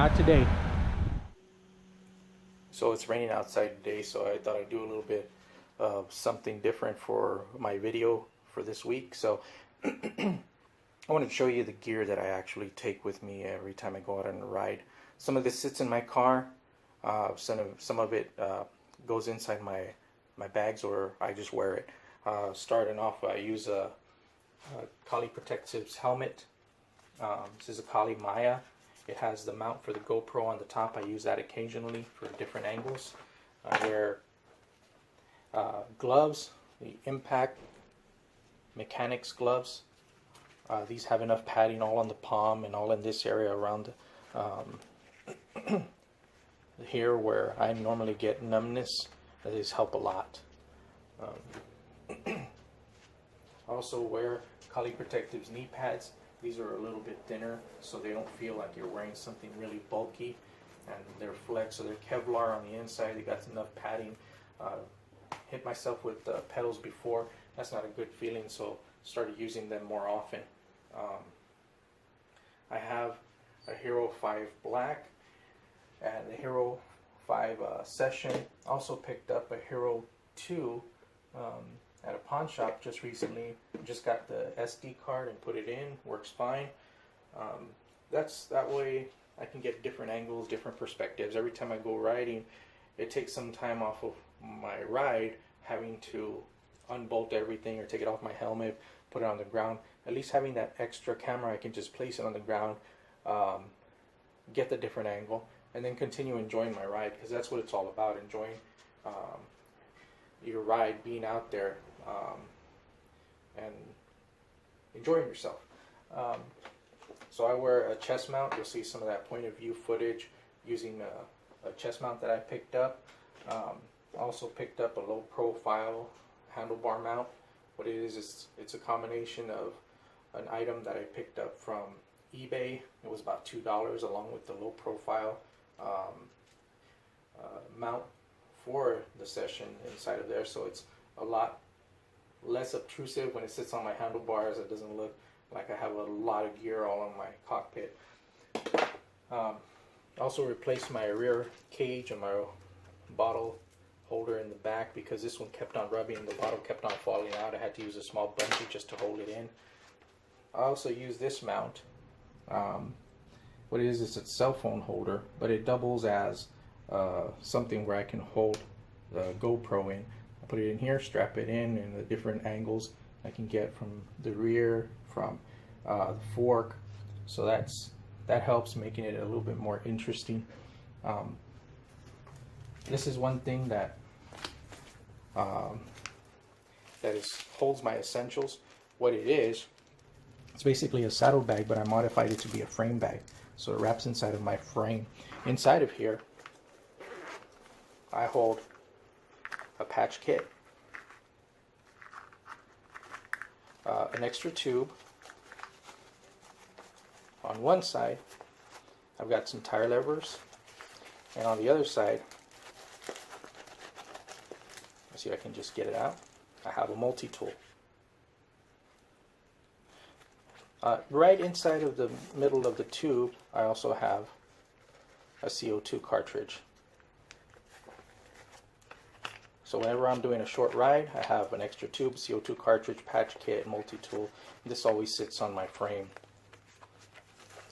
Not today. So it's raining outside today, so I thought I'd do a little bit of something different for my video for this week. So I wanted to show you the gear that I actually take with me every time I go out on a ride. Some of this sits in my car. Some of it goes inside my bags, or I just wear it. Starting off, I use a Kali Protectives helmet. This is a Kali Maya. It has the mount for the GoPro on the top. I use that occasionally for different angles. I wear gloves, the Impact Mechanics gloves. These have enough padding all on the palm and all in this area around here where I normally get numbness. These help a lot. I also wear Kali Protectives knee pads. These are a little bit thinner, so they don't feel like you're wearing something really bulky. And they're flex, so they're Kevlar on the inside. They got enough padding. Hit myself with pedals before. That's not a good feeling, so started using them more often. I have a Hero 5 Black and the Hero 5 Session. Also picked up a Hero 2 at a pawn shop just recently. Just got the SD card and put it in. Works fine. That way I can get different angles, different perspectives. Every time I go riding, it takes some time off of my ride having to unbolt everything or take it off my helmet, put it on the ground. At least having that extra camera, I can just place it on the ground, get the different angle, and then continue enjoying my ride, because that's what it's all about, enjoying your ride, being out there, and enjoying yourself. So I wear a chest mount. You'll see some of that point of view footage using a chest mount that I picked up. Also picked up a low profile handlebar mount. What it is it's a combination of an item that I picked up from eBay. It was about $2 along with the low profile mount for the Session inside of there, so it's a lot less obtrusive when it sits on my handlebars. It doesn't look like I have a lot of gear all on my cockpit. Also replaced my rear cage and my bottle holder in the back because this one kept on rubbing and the bottle kept on falling out. I had to use a small bungee just to hold it in. I also use this mount. What it is a cell phone holder, but it doubles as something where I can hold the GoPro in. I put it in here, strap it in the different angles I can get from the rear, from the fork. So that helps making it a little bit more interesting. This is one thing that holds my essentials. What it is, it's basically a saddle bag, but I modified it to be a frame bag. So it wraps inside of my frame. Inside of here, I hold a patch kit, an extra tube. On one side, I've got some tire levers, and on the other side, let's see if I can just get it out. I have a multi-tool. Right inside of the middle of the tube, I also have a CO2 cartridge. So whenever I'm doing a short ride, I have an extra tube, CO2 cartridge, patch kit, multi-tool. This always sits on my frame.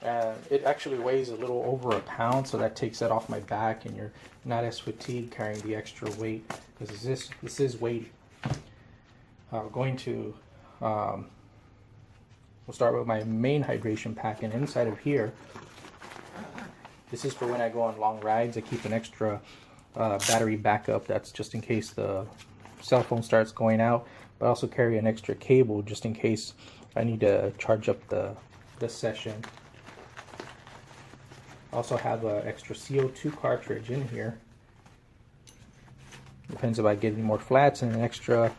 And it actually weighs a little over a pound, so that takes that off my back, and you're not as fatigued carrying the extra weight, because this is weighty. We'll start with my main hydration pack, and inside of here, this is for when I go on long rides. I keep an extra battery backup. That's just in case the cell phone starts going out, but I also carry an extra cable just in case I need to charge up the Session. Also have an extra CO2 cartridge in here. Depends if I get any more flats, and an extra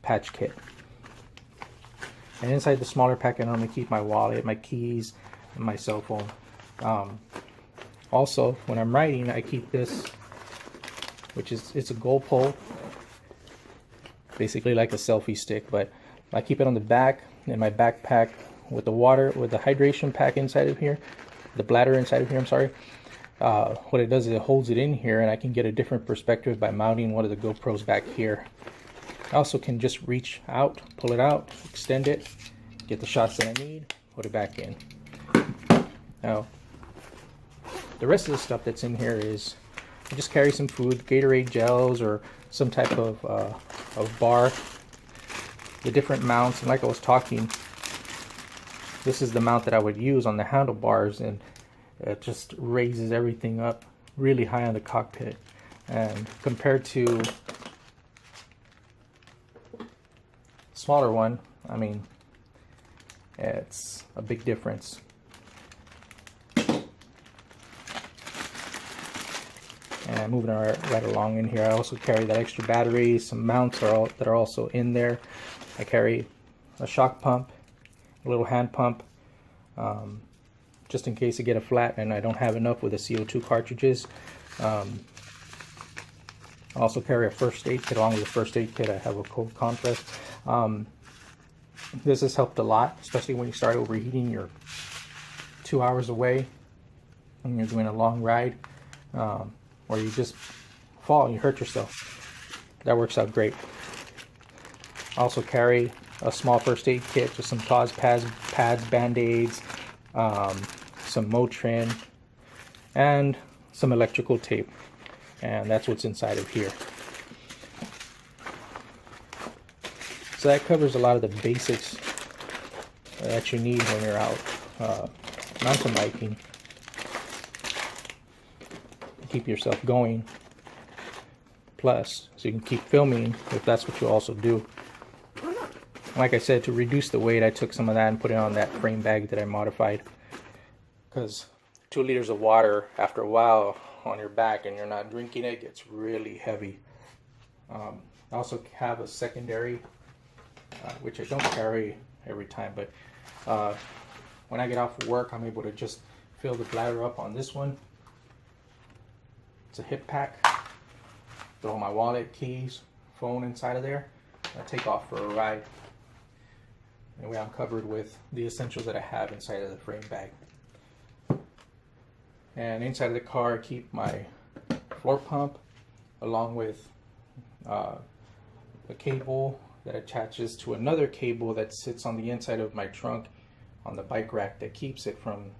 patch kit. And inside the smaller pack, I normally keep my wallet, my keys, and my cell phone. Also, when I'm riding, I keep this, it's a goal pole, basically like a selfie stick, but I keep it on the back in my backpack with the hydration pack inside of here. the bladder inside of here, I'm sorry. What it does is it holds it in here, and I can get a different perspective by mounting one of the GoPros back here. I also can just reach out, pull it out, extend it, get the shots that I need, put it back in. Now, the rest of the stuff that's in here is I just carry some food, Gatorade gels, or some type of bar. The different mounts, and like I was talking, this is the mount that I would use on the handlebars, and it just raises everything up really high on the cockpit. And compared to smaller one, I mean, it's a big difference. And moving right along in here, I also carry that extra battery. Some mounts that are also in there. I carry a shock pump, a little hand pump, just in case I get a flat and I don't have enough with the CO2 cartridges. I also carry a first aid kit. Along with the first aid kit, I have a cold compress. This has helped a lot, especially when you start overheating. You're 2 hours away and you're doing a long ride, or you just fall and you hurt yourself. That works out great. I also carry a small first aid kit, just some gauze pads, band-aids, some Motrin, and some electrical tape. And that's what's inside of here. So that covers a lot of the basics that you need when you're out mountain biking. Keep yourself going, plus so you can keep filming if that's what you also do. Like I said, to reduce the weight, I took some of that and put it on that frame bag that I modified, because 2 liters of water after a while on your back and you're not drinking it gets really heavy. I also have a secondary, which I don't carry every time, but when I get off of work, I'm able to just fill the bladder up on this one. It's a hip pack. Throw my wallet, keys, phone inside of there. I take off for a ride. Anyway, I'm covered with the essentials that I have inside of the frame bag. And inside of the car, I keep my floor pump, along with a cable that attaches to another cable that sits on the inside of my trunk on the bike rack that keeps it from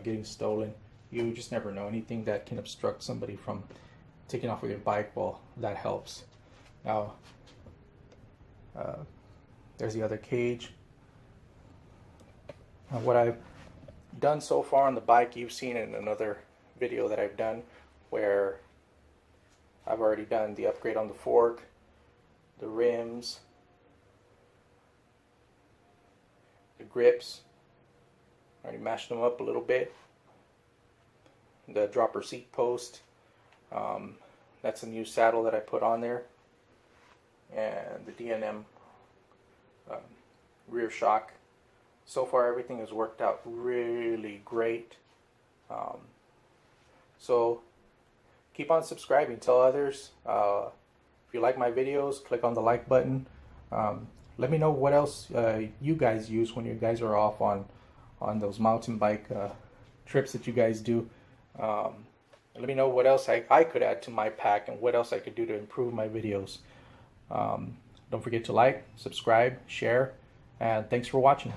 getting stolen. You just never know. Anything that can obstruct somebody from taking off with your bike, well, that helps. Now, there's the other cage. What I've done so far on the bike, you've seen in another video that I've done, where I've already done the upgrade on the fork, the rims, the grips. Already mashed them up a little bit. The dropper seat post, that's a new saddle that I put on there, and the D&M rear shock. So far everything has worked out really great. So keep on subscribing, tell others. If you like my videos, click on the like button. Let me know what else you guys use when you guys are off on those mountain bike trips that you guys do. Let me know what else I could add to my pack and what else I could do to improve my videos. Don't forget to like, subscribe, share, and thanks for watching.